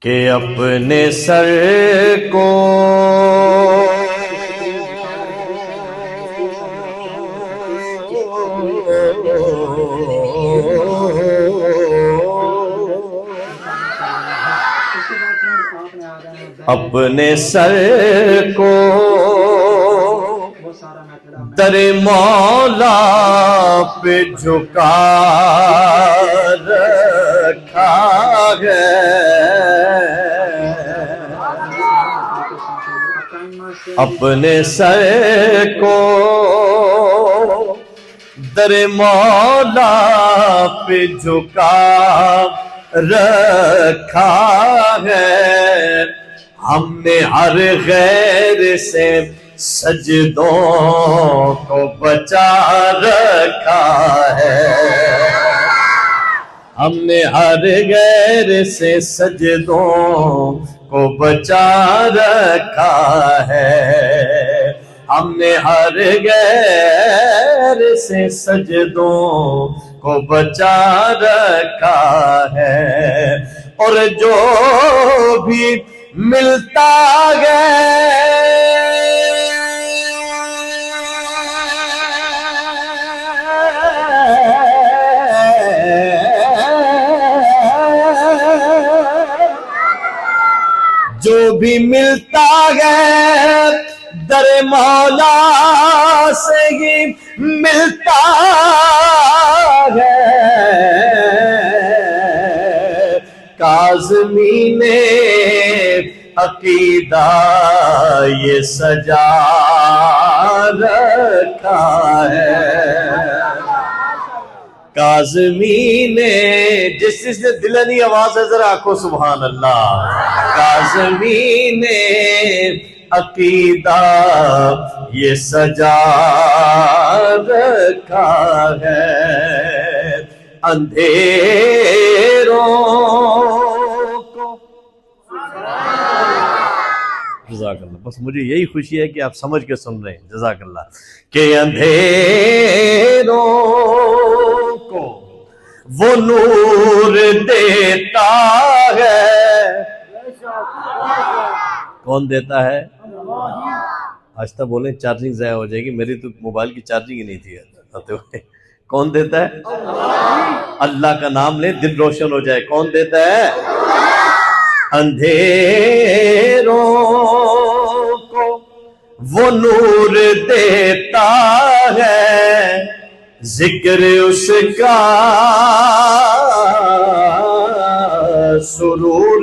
کہ اپنے سر کو اپنے سر کو در مولا پہ جھکا رکھا ہے، اپنے سر کو در مولا پہ جھکا رکھا ہے، ہم نے ہر غیر سے سجدوں کو بچا رکھا ہے، ہم نے ہر غیر سے سجدوں کو بچا رکھا ہے، ہم نے ہر غیر سے سجدوں کو بچا رکھا ہے، اور جو بھی ملتا ہے جو بھی ملتا ہے در مولا سے ہی ملتا ہے، کاظمی نے عقیدہ یہ سجا رکھا ہے، کاظمی نے جس نے دلنی آواز ہے ذرا آنکھوں سبحان اللہ، کاظمی نے عقیدہ یہ سجا رکھا ہے، اندھیروں کو جزاک اللہ، بس مجھے یہی خوشی ہے کہ آپ سمجھ کے سن رہے ہیں، جزاک اللہ، کہ اندھیروں کو وہ نور دیتا ہے، کون دیتا ہے؟ آہستہ بولیں چارجنگ ضائع ہو جائے گی، میری تو موبائل کی چارجنگ ہی نہیں تھی آتے ہوئے، کون دیتا ہے؟ اللہ کا نام لیں دل روشن ہو جائے، کون دیتا ہے؟ اندھیروں کو وہ نور دیتا ہے، ذکر اس کا سرور